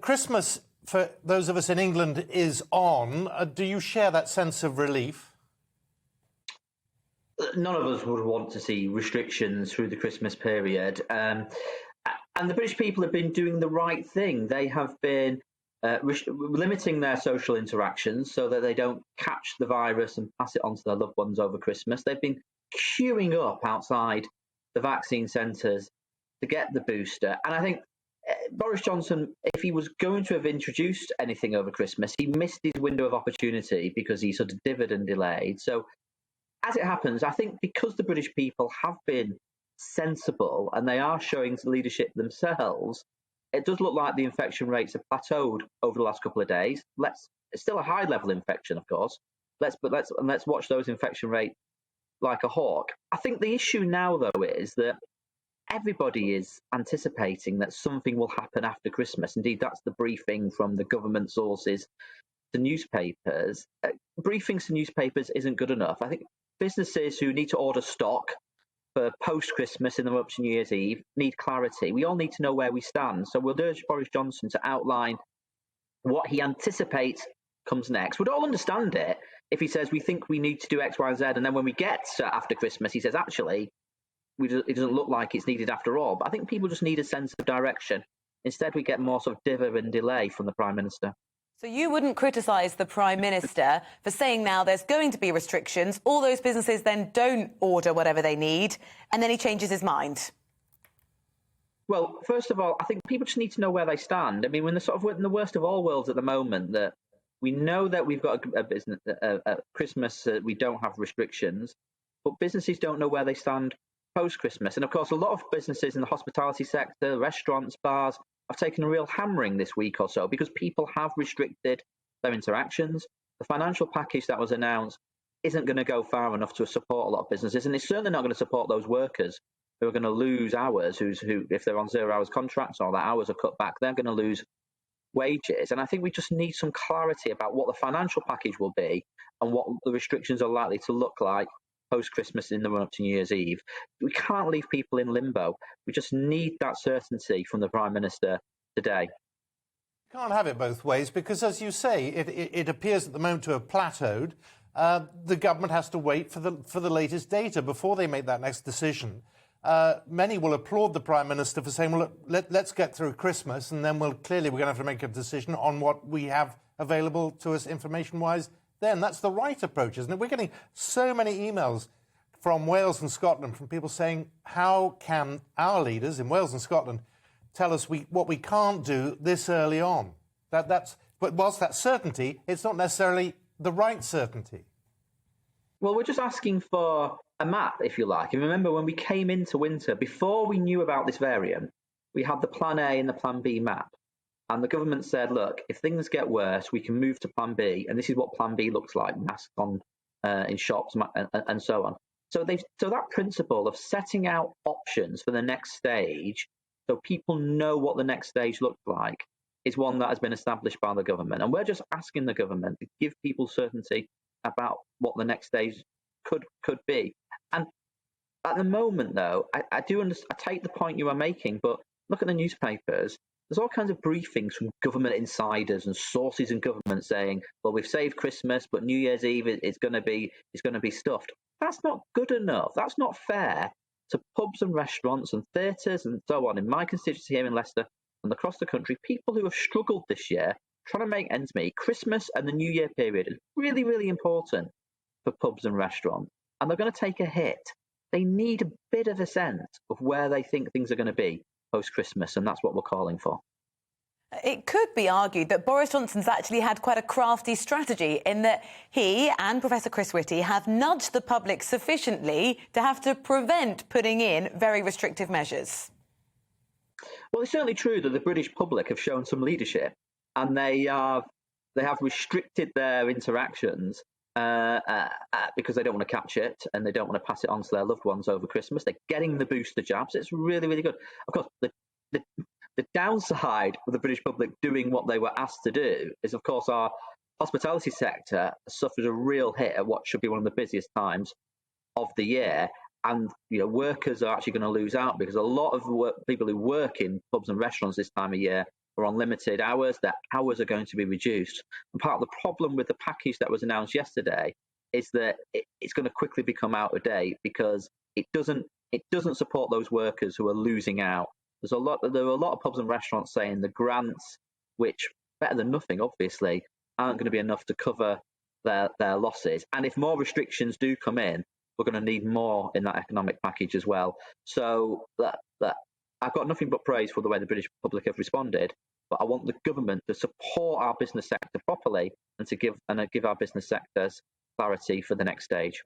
Christmas, for those of us in England, is on. Do you share that sense of relief? None of us would want to see restrictions through the Christmas period. And the British people have been doing the right thing. They have been limiting their social interactions so that they don't catch the virus and pass it on to their loved ones over Christmas. They've been queuing up outside the vaccine centres to get the booster. And I think Boris Johnson, if he was going to have introduced anything over Christmas, he missed his window of opportunity because he sort of divvied and delayed. So as it happens, I think because the British people have been sensible and they are showing leadership themselves, it does look like the infection rates have plateaued over the last couple of days. It's still a high level infection, of course. Let's watch those infection rates like a hawk. I think the issue now, though, is that everybody is anticipating that something will happen after Christmas. Indeed, that's the briefing from the government sources to newspapers. Briefings to newspapers isn't good enough. I think businesses who need to order stock for post-Christmas in the run-up to New Year's Eve need clarity. We all need to know where we stand. So we'll urge Boris Johnson to outline what he anticipates comes next. We'd all understand it if he says we think we need to do X, Y, and Z, and then when we get after Christmas, he says, actually, it doesn't look like it's needed after all. But I think people just need a sense of direction. Instead, we get more sort of dither and delay from the Prime Minister. So you wouldn't criticise the Prime Minister for saying now there's going to be restrictions, all those businesses then don't order whatever they need, and then he changes his mind? Well, first of all, I think people just need to know where they stand. I mean, we're in the worst of all worlds at the moment, that we know that we've got a Christmas, we don't have restrictions, but businesses don't know where they stand post-Christmas. And of course, a lot of businesses in the hospitality sector, restaurants, bars, have taken a real hammering this week or so because people have restricted their interactions. The financial package that was announced isn't going to go far enough to support a lot of businesses, and it's certainly not going to support those workers who are going to lose hours, who if they're on 0 hours contracts or their hours are cut back, they're going to lose wages. And I think we just need some clarity about what the financial package will be and what the restrictions are likely to look like post-Christmas in the run-up to New Year's Eve. We can't leave people in limbo. We just need that certainty from the Prime Minister today. You can't have it both ways because, as you say, it appears at the moment to have plateaued. The government has to wait for the latest data before they make that next decision. Many will applaud the Prime Minister for saying, well, let's get through Christmas and then we're going to have to make a decision on what we have available to us information-wise then. That's the right approach, isn't it? We're getting so many emails from Wales and Scotland from people saying, how can our leaders in Wales and Scotland tell us what we can't do this early on? But whilst that's certainty, it's not necessarily the right certainty. Well, we're just asking for a map, if you like. And remember, when we came into winter, before we knew about this variant, we had the Plan A and the Plan B map. And the government said, look, if things get worse, we can move to Plan B. And this is what Plan B looks like, masks on in shops and so on. So that principle of setting out options for the next stage, so people know what the next stage looks like, is one that has been established by the government. And we're just asking the government to give people certainty about what the next stage could be. And at the moment, though, I take the point you are making, but look at the newspapers. There's all kinds of briefings from government insiders and sources in government saying, well, we've saved Christmas, but New Year's Eve is going to be stuffed. That's not good enough. That's not fair to pubs and restaurants and theatres and so on in my constituency here in Leicester and across the country, people who have struggled this year trying to make ends meet. Christmas and the New Year period is really, really important for pubs and restaurants, and they're going to take a hit. They need a bit of a sense of where they think things are going to be post-Christmas, and that's what we're calling for. It could be argued that Boris Johnson's actually had quite a crafty strategy in that he and Professor Chris Whitty have nudged the public sufficiently to have to prevent putting in very restrictive measures. Well, it's certainly true that the British public have shown some leadership, and they have restricted their interactions because they don't want to catch it and they don't want to pass it on to their loved ones over Christmas. They're getting the booster jabs. It's really, really good. Of course, the downside of the British public doing what they were asked to do is, of course, our hospitality sector suffers a real hit at what should be one of the busiest times of the year. And workers are actually going to lose out because a lot of people who work in pubs and restaurants this time of year are on limited hours, their hours are going to be reduced. And part of the problem with the package that was announced yesterday is that it's going to quickly become out of date because it doesn't support those workers who are losing out. There are a lot of pubs and restaurants saying the grants, which better than nothing, obviously, aren't going to be enough to cover their losses. And if more restrictions do come in, we're going to need more in that economic package as well. So I've got nothing but praise for the way the British public have responded, but I want the government to support our business sector properly and to give our business sectors clarity for the next stage.